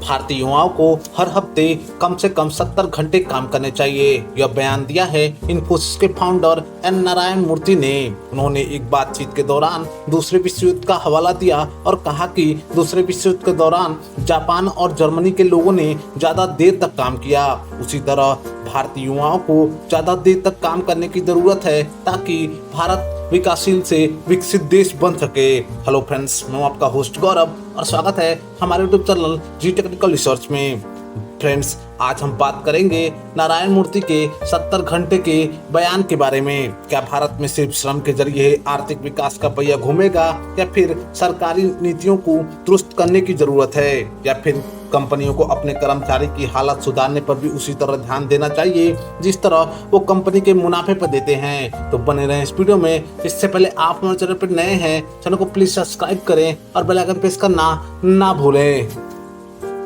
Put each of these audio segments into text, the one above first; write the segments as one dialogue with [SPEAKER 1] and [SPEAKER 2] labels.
[SPEAKER 1] भारतीय युवाओं को हर हफ्ते कम से कम 70 घंटे काम करने चाहिए। यह बयान दिया है इन्फोसिस के फाउंडर एन नारायण मूर्ति ने। उन्होंने एक बातचीत के दौरान दूसरे विश्व युद्ध का हवाला दिया और कहा कि दूसरे विश्व युद्ध के दौरान जापान और जर्मनी के लोगों ने ज्यादा देर तक काम किया, उसी तरह भारतीय युवाओं को ज्यादा देर तक काम करने की जरूरत है ताकि भारत विकासशील से विकसित देश बन सके। हेलो फ्रेंड्स, मैं आपका होस्ट गौरव और स्वागत है हमारे यूट्यूब चैनल जी टेक्निकल रिसर्च में। फ्रेंड्स, आज हम बात करेंगे नारायण मूर्ति के 70 घंटे के बयान के बारे में। क्या भारत में सिर्फ श्रम के जरिए आर्थिक विकास का पहिया घूमेगा या फिर सरकारी नीतियों को दुरुस्त करने की जरूरत है, या फिर कंपनियों को अपने कर्मचारी की हालत सुधारने पर भी उसी तरह ध्यान देना चाहिए जिस तरह वो कंपनी के मुनाफे पर देते हैं। तो बने रहें इस वीडियो में। इससे पहले आप हमारे चैनल पर नए हैं, चैनल को प्लीज सब्सक्राइब करें और बेल आइकन प्रेस करना ना भूलें।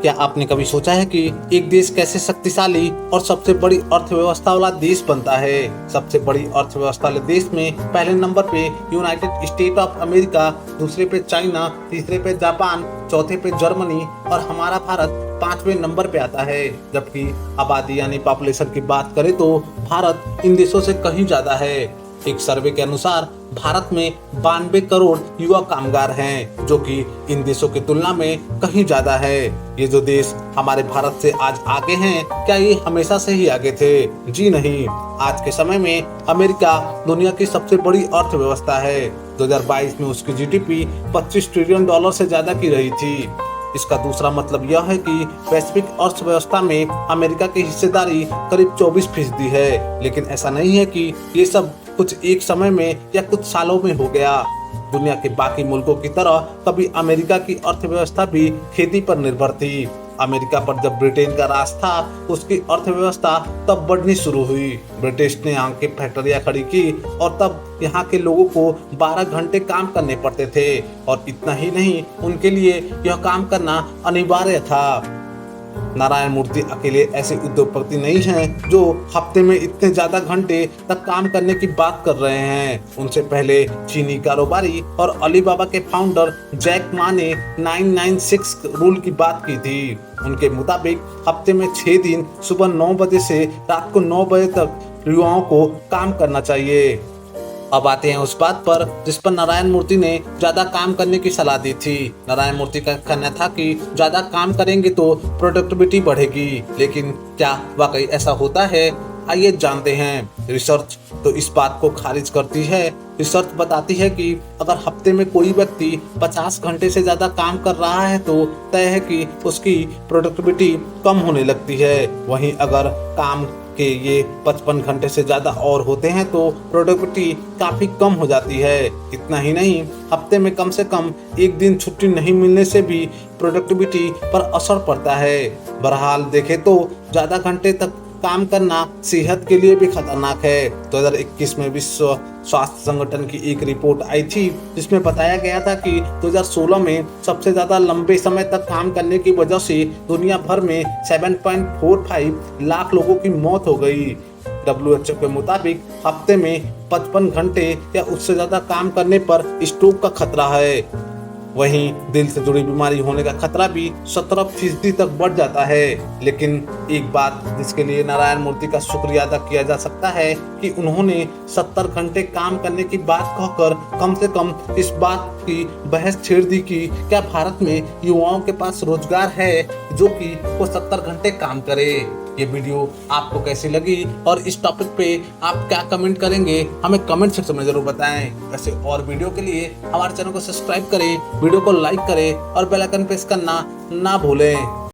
[SPEAKER 1] क्या आपने कभी सोचा है कि एक देश कैसे शक्तिशाली और सबसे बड़ी अर्थव्यवस्था वाला देश बनता है? सबसे बड़ी अर्थव्यवस्था वाले देश में पहले नंबर पे यूनाइटेड स्टेट ऑफ अमेरिका, दूसरे पे चाइना, तीसरे पे जापान, चौथे पे जर्मनी और हमारा भारत 5वें नंबर पे आता है। जबकि आबादी यानी पॉपुलेशन की बात करें तो भारत इन देशों से कहीं ज्यादा है। एक सर्वे के अनुसार भारत में 92 करोड़ युवा कामगार हैं, जो कि इन देशों की तुलना में कहीं ज्यादा है। ये जो देश हमारे भारत से आज आगे हैं, क्या ये हमेशा से ही आगे थे? जी नहीं। आज के समय में अमेरिका दुनिया की सबसे बड़ी अर्थव्यवस्था है। 2022 में उसकी जीडीपी $25 ट्रिलियन से ज्यादा की रही थी। इसका दूसरा मतलब यह है कि वैश्विक अर्थव्यवस्था में अमेरिका की हिस्सेदारी करीब 24% है। लेकिन ऐसा नहीं है कि ये सब कुछ एक समय में या कुछ सालों में हो गया। दुनिया के बाकी मुल्कों की तरह कभी अमेरिका की अर्थव्यवस्था भी खेती पर निर्भर थी। अमेरिका पर जब ब्रिटेन का राज था, उसकी अर्थव्यवस्था तब बढ़नी शुरू हुई। ब्रिटिश ने यहाँ की फैक्ट्रियां खड़ी की और तब यहाँ के लोगों को 12 घंटे काम करने पड़ते थे, और इतना ही नहीं, उनके लिए यह काम करना अनिवार्य था। नारायण मूर्ति अकेले ऐसे उद्योगपति नहीं हैं जो हफ्ते में इतने ज्यादा घंटे तक काम करने की बात कर रहे हैं। उनसे पहले चीनी कारोबारी और अलीबाबा के फाउंडर जैक मा ने 996 रूल की बात की थी। उनके मुताबिक हफ्ते में 6 दिन सुबह 9 बजे से रात को 9 बजे तक युवाओं को काम करना चाहिए। अब आते हैं उस बात पर जिस पर नारायण मूर्ति ने ज्यादा काम करने की सलाह दी थी। नारायण मूर्ति का कहना था कि ज्यादा काम करेंगे तो प्रोडक्टिविटी बढ़ेगी। लेकिन क्या वाकई ऐसा होता है? आइए जानते हैं। रिसर्च तो इस बात को खारिज करती है। रिसर्च बताती है कि अगर हफ्ते में कोई व्यक्ति 50 घंटे से ज्यादा काम कर रहा है तो तय है कि उसकी प्रोडक्टिविटी कम होने लगती है। वहीं अगर काम के ये 55 घंटे से ज्यादा और होते हैं तो प्रोडक्टिविटी काफी कम हो जाती है। इतना ही नहीं, हफ्ते में कम से कम एक दिन छुट्टी नहीं मिलने से भी प्रोडक्टिविटी पर असर पड़ता है। बहरहाल देखें तो ज्यादा घंटे तक काम करना सेहत के लिए भी खतरनाक है। 2021 में विश्व स्वास्थ्य संगठन की एक रिपोर्ट आई थी जिसमें बताया गया था कि 2016 में सबसे ज्यादा लंबे समय तक काम करने की वजह से दुनिया भर में 7.45 लाख लोगों की मौत हो गई। WHO के मुताबिक हफ्ते में 55 घंटे या उससे ज्यादा काम करने पर स्ट्रोक का खतरा है। वहीं दिल से जुड़ी बीमारी होने का खतरा भी 17% तक बढ़ जाता है। लेकिन एक बात जिसके लिए नारायण मूर्ति का शुक्रिया अदा किया जा सकता है कि उन्होंने 70 घंटे काम करने की बात कहकर कम से कम इस बात की बहस छेड़ दी कि क्या भारत में युवाओं के पास रोजगार है जो कि वो 70 घंटे काम करे। ये वीडियो आपको कैसी लगी और इस टॉपिक पे आप क्या कमेंट करेंगे, हमें कमेंट सेक्शन में जरूर बताएं। वैसे और वीडियो के लिए हमारे चैनल को सब्सक्राइब करें, वीडियो को लाइक करें और बेल आइकन प्रेस करना ना भूलें।